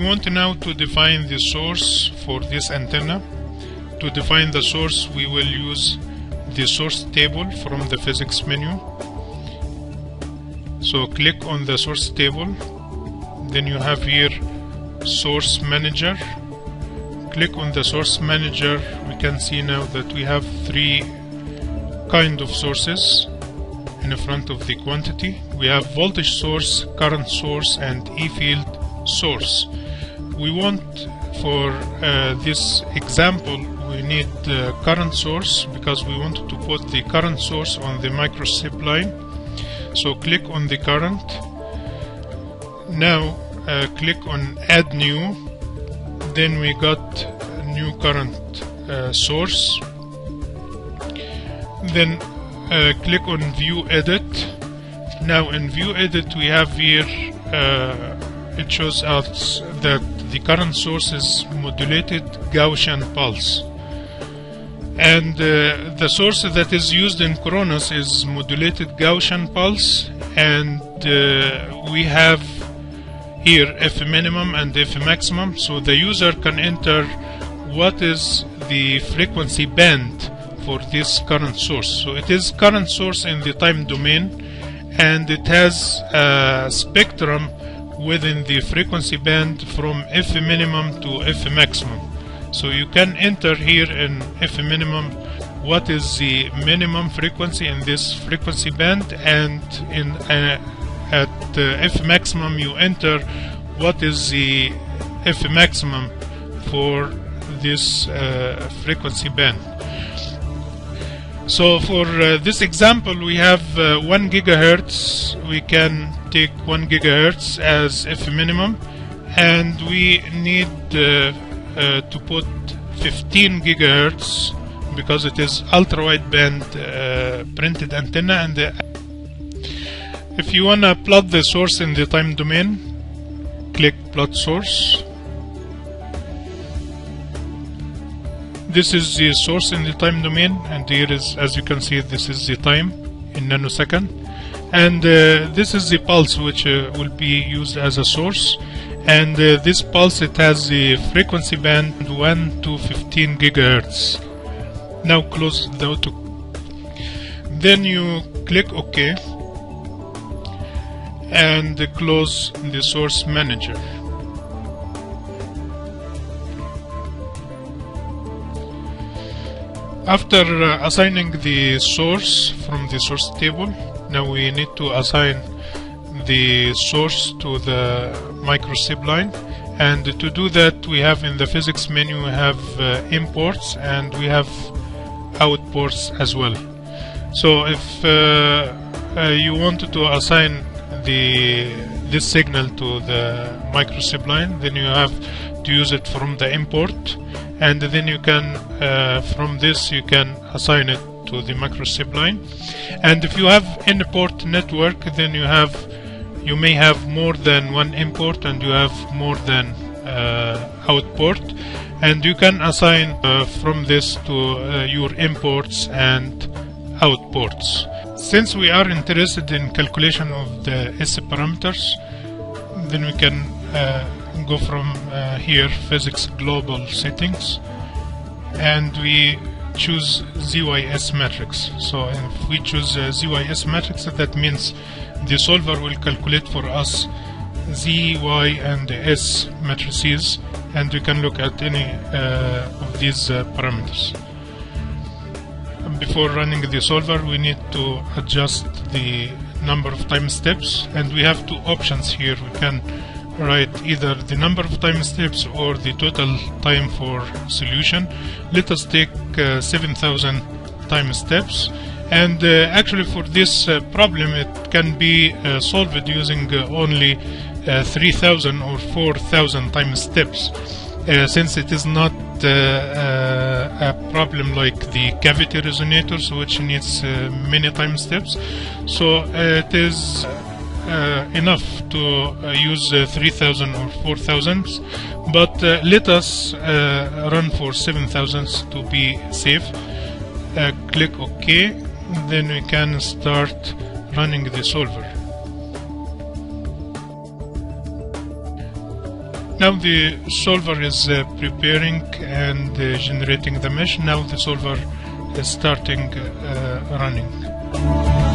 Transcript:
want now to define the source for this antenna. To define the source, we will use the source table from the physics menu. So click on the source table, then you have here source manager. Click on the source manager. We can see now that we have three kind of sources in front of the quantity. We have voltage source, current source, and E-field source. We want for this example we need the current source because we want to put the current source on the microchip line. So click on the current. Now click on add new. Then we got a new current source. Then click on view edit. Now in view edit we have here it shows us that the current source is modulated Gaussian pulse, and the source that is used in CHRONOS is modulated Gaussian pulse, and we have here F minimum and F maximum, so the user can enter what is the frequency band for this current source. So it is current source in the time domain, and it has a spectrum within the frequency band from F minimum to F maximum. So you can enter here in F minimum what is the minimum frequency in this frequency band, and in at F maximum you enter what is the F maximum for this frequency band. So for this example we have 1 gigahertz. We can take 1 gigahertz as F minimum, and we need to put 15 gigahertz because it is ultra wideband printed antenna. And if you want to plot the source in the time domain, click plot source. This is the source in the time domain, and here is, as you can see, this is the time in nanosecond, and this is the pulse which will be used as a source, and this pulse, it has the frequency band 1 to 15 gigahertz. Now close the auto. Then you click OK and close the source manager. After assigning the source from the source table, now we need to assign the source to the microchip line, and to do that we have in the physics menu we have imports and we have outports as well. So if you wanted to assign this signal to the microchip line, then you have to use it from the import, and then you can from this you can assign it to the microchip line. And if you have in port network, then you may have more than one import and you have more than outport, and you can assign from this to your imports and outports. Since we are interested in calculation of the S parameters, then we can go from here physics global settings, and we choose ZYS matrix. So if we choose ZYS matrix, that means the solver will calculate for us Z, Y and S matrices, and we can look at any of these parameters. Before running the solver, we need to adjust the number of time steps, and we have two options here. We can write either the number of time steps or the total time for solution. Let us take 7,000 time steps, and actually for this problem it can be solved using only 3,000 or 4,000 time steps, since it is not a problem like the cavity resonators, which needs many time steps. So it is enough to use 3,000 or 4,000, but let us run for 7,000 to be safe. Click OK, then we can start running the solver. now the solver is preparing and generating the mesh. Now the solver is starting running.